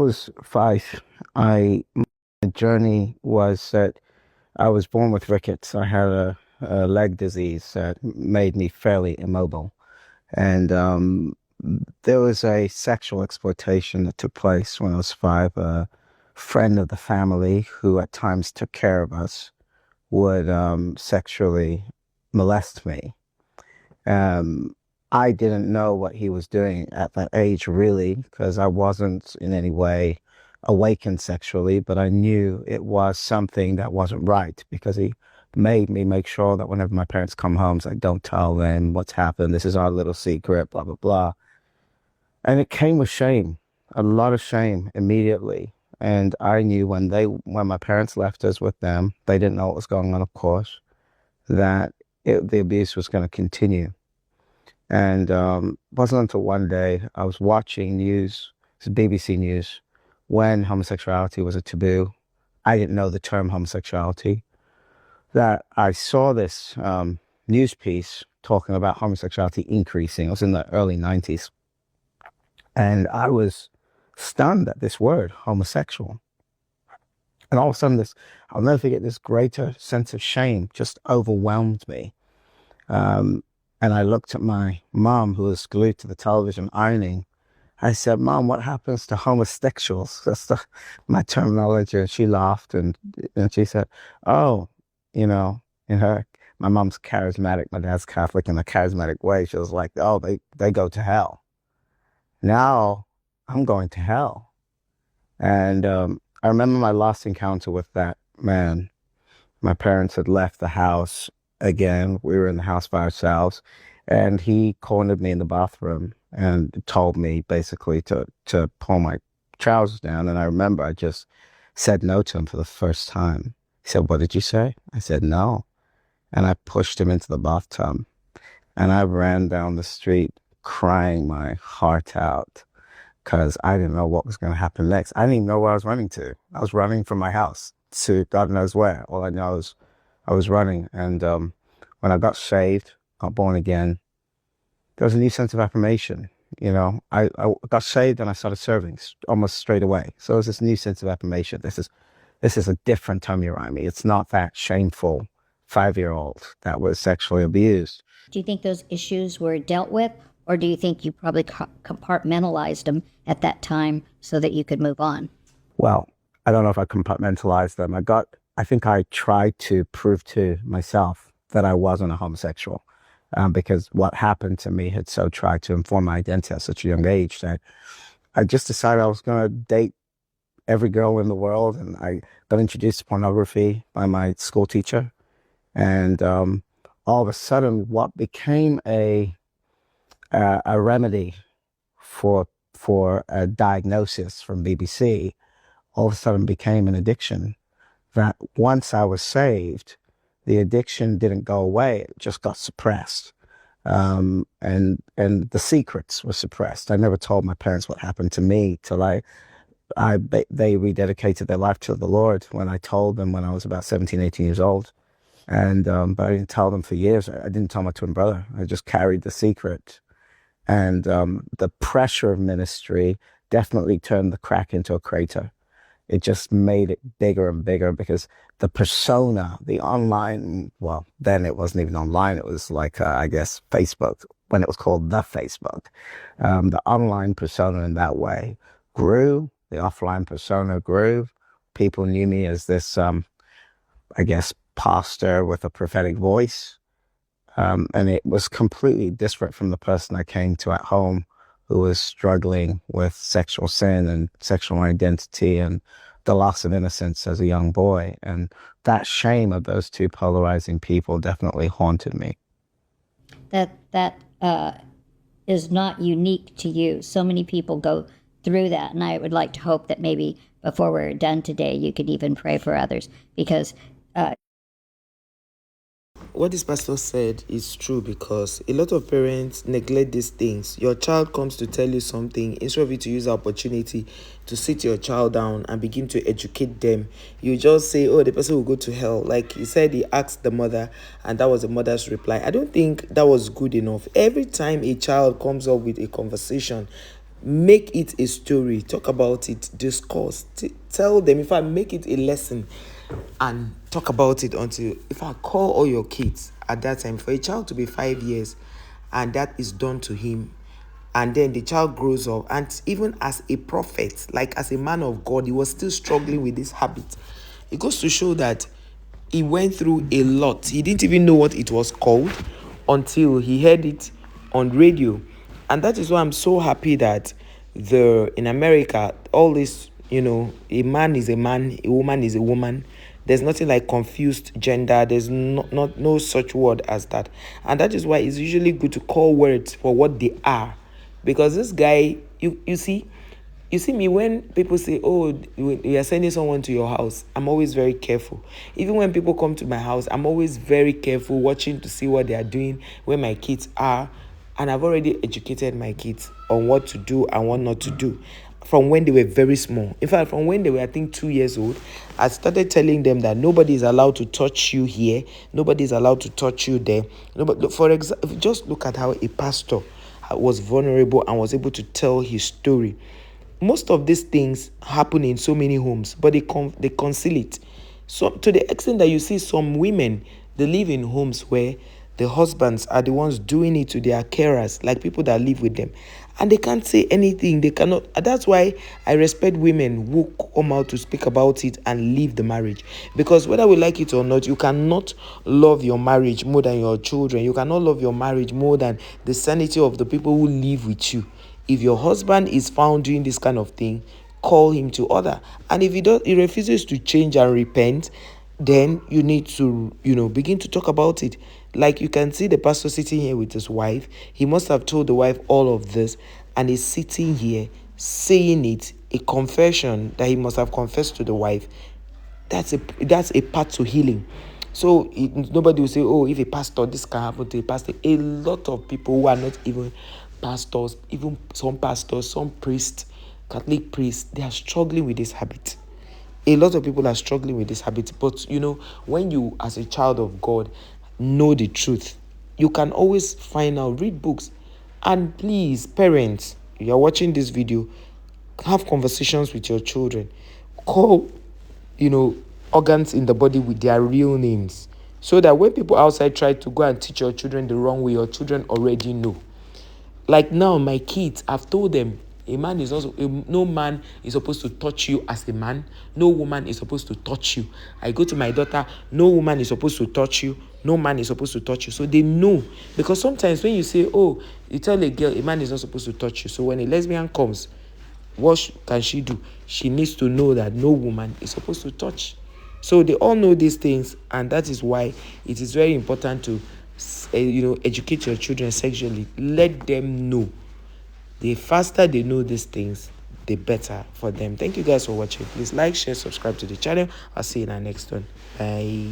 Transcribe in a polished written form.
was 5, my journey was that I was born with rickets. I had a leg disease that made me fairly immobile. And there was a sexual exploitation that took place when I was 5. A friend of the family who at times took care of us would sexually molest me. Um, I didn't know what he was doing at that age, really, because I wasn't in any way awakened sexually, but I knew it was something that wasn't right because he made me make sure that whenever my parents come home, it's like, don't tell them what's happened. This is our little secret, blah, blah, blah. And it came with shame, a lot of shame immediately. And I knew when my parents left us with them, they didn't know what was going on, of course, that the abuse was going to continue. And wasn't until one day I was watching news, it's BBC News, when homosexuality was a taboo. I didn't know the term homosexuality, that I saw this news piece talking about homosexuality increasing. It was in the early 90s. And I was stunned at this word, homosexual. And all of a sudden, I'll never forget, this greater sense of shame just overwhelmed me. And I looked at my mom, who was glued to the television ironing. I said, Mom, what happens to homosexuals? That's my terminology. And she laughed and she said, oh, my mom's charismatic, my dad's Catholic, in a charismatic way. She was like, oh, they go to hell. Now I'm going to hell. And I remember my last encounter with that man. My parents had left the house again. We were in the house by ourselves. And he cornered me in the bathroom and told me basically to pull my trousers down. And I remember I just said no to him for the first time. He said, what did you say? I said, no. And I pushed him into the bathtub. And I ran down the street crying my heart out because I didn't know what was going to happen next. I didn't even know where I was running to. I was running from my house to God knows where. All I know is I was running. And when I got saved, got born again, there was a new sense of affirmation. I got saved and I started serving almost straight away. So it was this new sense of affirmation. This is a different Tommy Ramey. It's not that shameful 5-year-old that was sexually abused. Do you think those issues were dealt with, or do you think you probably compartmentalized them at that time so that you could move on? Well, I don't know if I compartmentalized them. I think I tried to prove to myself that I wasn't a homosexual. Because what happened to me had so tried to inform my identity at such a young age that I just decided I was going to date every girl in the world. And I got introduced to pornography by my school teacher. And all of a sudden, what became a remedy for a diagnosis from BBC, all of a sudden became an addiction that once I was saved, the addiction didn't go away. It just got suppressed. And the secrets were suppressed. I never told my parents what happened to me till they rededicated their life to the Lord when I told them when I was about 17, 18 years old. And, but I didn't tell them for years. I didn't tell my twin brother. I just carried the secret. And the pressure of ministry definitely turned the crack into a crater. It just made it bigger and bigger because the persona, the online, well, then it wasn't even online. It was like, I guess, Facebook, when it was called the Facebook. The online persona in that way grew. The offline persona grew. People knew me as this, I guess, pastor with a prophetic voice. And it was completely disparate from the person I came to at home, who was struggling with sexual sin and sexual identity and the loss of innocence as a young boy. And that shame of those two polarizing people definitely haunted me. That is not unique to you. So many people go through that. And I would like to hope that maybe before we're done today, you could even pray for others, because what this pastor said is true, because a lot of parents neglect these things. Your child comes to tell you something. Instead of you to use the opportunity to sit your child down and begin to educate them, you just say, oh, the person will go to hell. Like he said, he asked the mother, and that was the mother's reply. I don't think that was good enough. Every time a child comes up with a conversation, Make it a story, talk about it, discuss, tell them. In fact, make it a lesson and talk about it until, if I call all your kids at that time, for a child to be 5 years and that is done to him, and then the child grows up, and even as a prophet, like as a man of God, he was still struggling with this habit. It goes to show that he went through a lot. He didn't even know what it was called until he heard it on radio. And that is why I'm so happy that in America, all this, a man is a man, a woman is a woman. There's nothing like confused gender. There's no such word as that. And that is why it's usually good to call words for what they are. Because this guy, you see me, when people say, oh, we are sending someone to your house, I'm always very careful. Even when people come to my house, I'm always very careful, watching to see what they are doing, where my kids are. And I've already educated my kids on what to do and what not to do from when they were very small. In fact, from when they were, I think, 2 years old, I started telling them that nobody is allowed to touch you here. Nobody is allowed to touch you there. For example, just look at how a pastor was vulnerable and was able to tell his story. Most of these things happen in so many homes, but they conceal it. So to the extent that you see some women, they live in homes where the husbands are the ones doing it to their carers, like people that live with them. And they can't say anything. They cannot. That's why I respect women who come out to speak about it and leave the marriage. Because whether we like it or not, you cannot love your marriage more than your children. You cannot love your marriage more than the sanity of the people who live with you. If your husband is found doing this kind of thing, call him to order. And if he refuses to change and repent, then you need to, begin to talk about it. Like you can see the pastor sitting here with his wife. He must have told the wife all of this, and he's sitting here saying it, a confession that he must have confessed to the wife. That's a path to healing. So nobody will say, oh, if a pastor, this can happen to a pastor. A lot of people who are not even pastors, even some pastors, some priests, Catholic priests, they are struggling with this habit. A lot of people are struggling with this habit. But, when you, as a child of God, know the truth, you can always find out, read books. And please, parents, you are watching this video, have conversations with your children. Call, organs in the body with their real names. So that when people outside try to go and teach your children the wrong way, your children already know. Like now, my kids, I've told them, no man is supposed to touch you as a man. No woman is supposed to touch you. I go to my daughter, no woman is supposed to touch you. No man is supposed to touch you. So they know. Because sometimes when you say, oh, you tell a girl, a man is not supposed to touch you. So when a lesbian comes, what can she do? She needs to know that no woman is supposed to touch. So they all know these things, and that is why it is very important to educate your children sexually. Let them know. The faster they know these things, the better for them. Thank you guys for watching. Please like, share, subscribe to the channel. I'll see you in our next one. Bye.